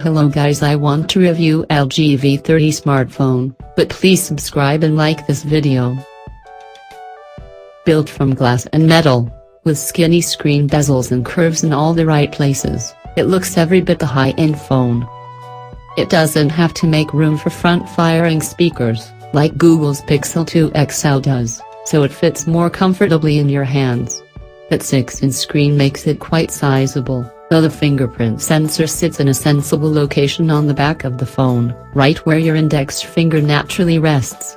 Hello guys, I want to review LG V30 smartphone, but please subscribe and like this video. Built from glass and metal, with skinny screen bezels and curves in all the right places, it looks every bit the high-end phone. It doesn't have to make room for front-firing speakers, like Google's Pixel 2 XL does, so it fits more comfortably in your hands. That 6-inch screen makes it quite sizable, though the fingerprint sensor sits in a sensible location on the back of the phone, right where your index finger naturally rests.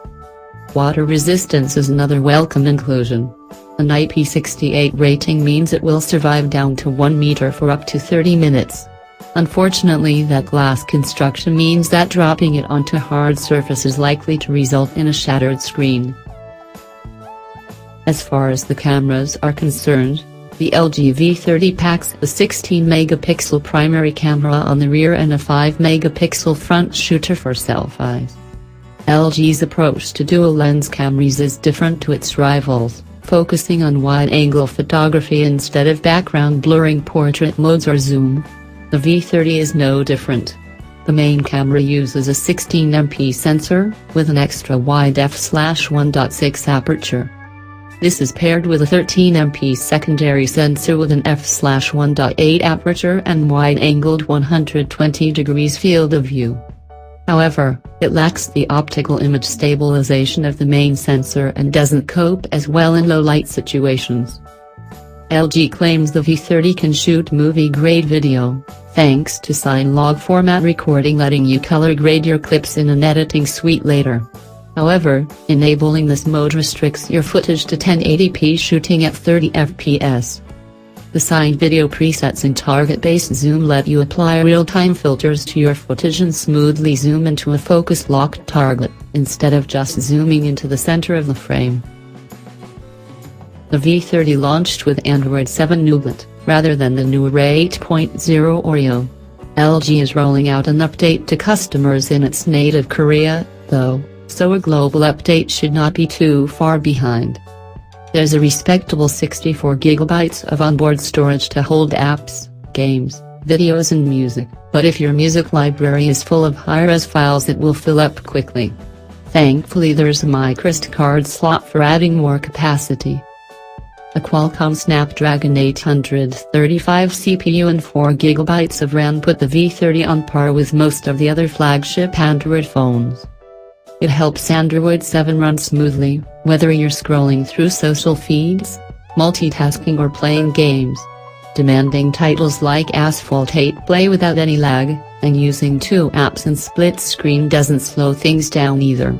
Water resistance is another welcome inclusion. An IP68 rating means it will survive down to 1 meter for up to 30 minutes. Unfortunately, that glass construction means that dropping it onto hard surface is likely to result in a shattered screen. As far as the cameras are concerned, the LG V30 packs a 16-megapixel primary camera on the rear and a 5-megapixel front shooter for selfies. LG's approach to dual-lens cameras is different to its rivals, focusing on wide-angle photography instead of background blurring portrait modes or zoom. The V30 is no different. The main camera uses a 16MP sensor, with an extra-wide f/1.6 aperture. This is paired with a 13MP secondary sensor with an f/1.8 aperture and wide-angled 120 degrees field of view. However, it lacks the optical image stabilization of the main sensor and doesn't cope as well in low-light situations. LG claims the V30 can shoot movie-grade video, thanks to sine log format recording, letting you color grade your clips in an editing suite later. However, enabling this mode restricts your footage to 1080p shooting at 30 fps. The sine video presets in target-based zoom let you apply real-time filters to your footage and smoothly zoom into a focus-locked target, instead of just zooming into the center of the frame. The V30 launched with Android 7 Nougat, rather than the newer 8.0 Oreo. LG is rolling out an update to customers in its native Korea, though, so a global update should not be too far behind. There's a respectable 64 GB of onboard storage to hold apps, games, videos and music, but if your music library is full of high-res files it will fill up quickly. Thankfully there's a microSD card slot for adding more capacity. A Qualcomm Snapdragon 835 CPU and 4 GB of RAM put the V30 on par with most of the other flagship Android phones. It helps Android 7 run smoothly, whether you're scrolling through social feeds, multitasking or playing games. Demanding titles like Asphalt 8 play without any lag, and using 2 apps in split screen doesn't slow things down either.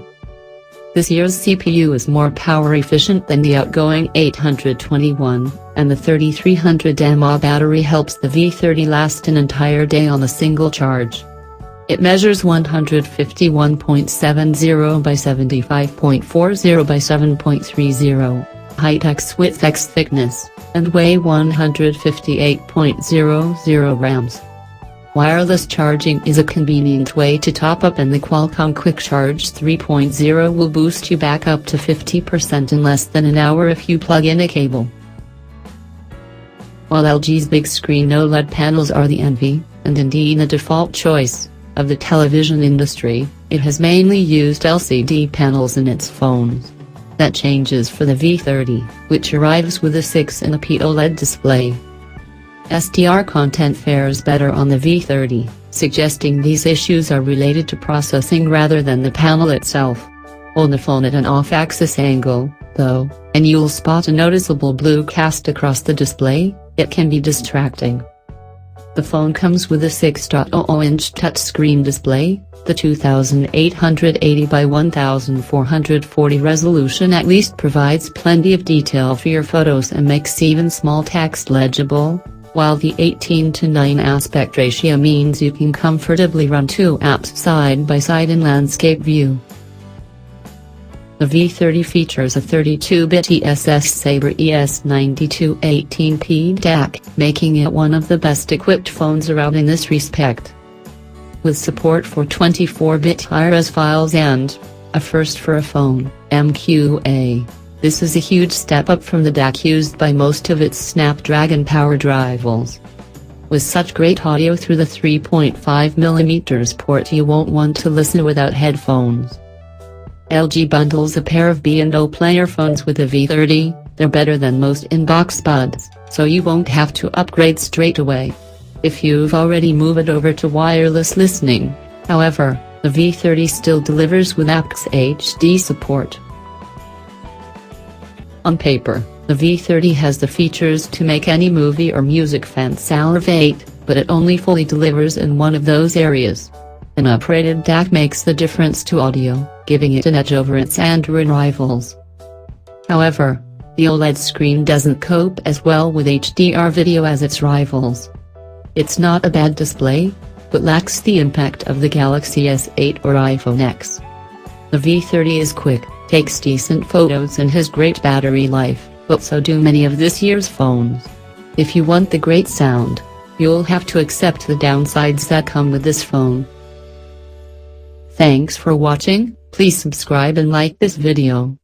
This year's CPU is more power efficient than the outgoing 821, and the 3300 mAh battery helps the V30 last an entire day on a single charge. It measures 151.70 by 75.40 by 7.30, height x width x thickness, and weigh 158.00 grams. Wireless charging is a convenient way to top up, and the Qualcomm Quick Charge 3.0 will boost you back up to 50% in less than an hour if you plug in a cable. While LG's big screen OLED panels are the envy, and indeed the default choice, of the television industry, it has mainly used LCD panels in its phones. That changes for the V30, which arrives with a 6-inch OLED display. SDR content fares better on the V30, suggesting these issues are related to processing rather than the panel itself. Hold the phone at an off-axis angle, though, and you'll spot a noticeable blue cast across the display. It can be distracting. The phone comes with a 6.0-inch touchscreen display. The 2880 by 1440 resolution at least provides plenty of detail for your photos and makes even small text legible, while the 18:9 aspect ratio means you can comfortably run 2 apps side by side in landscape view. The V30 features a 32-bit ESS Sabre ES92 18P DAC, making it one of the best equipped phones around in this respect. With support for 24-bit high-res files and, a first for a phone, MQA, this is a huge step up from the DAC used by most of its Snapdragon-powered rivals. With such great audio through the 3.5mm port, you won't want to listen without headphones. LG bundles a pair of B&O player phones with a V30. They're better than most in-box buds, so you won't have to upgrade straight away if you've already moved over to wireless listening. However, the V30 still delivers with AwTech HD support. On paper, the V30 has the features to make any movie or music fan salivate, but it only fully delivers in one of those areas. An upgraded DAC makes the difference to audio, giving it an edge over its Android rivals. However, the OLED screen doesn't cope as well with HDR video as its rivals. It's not a bad display, but lacks the impact of the Galaxy S8 or iPhone X. The V30 is quick, takes decent photos and has great battery life, but so do many of this year's phones. If you want the great sound, you'll have to accept the downsides that come with this phone. Thanks for watching. Please subscribe and like this video.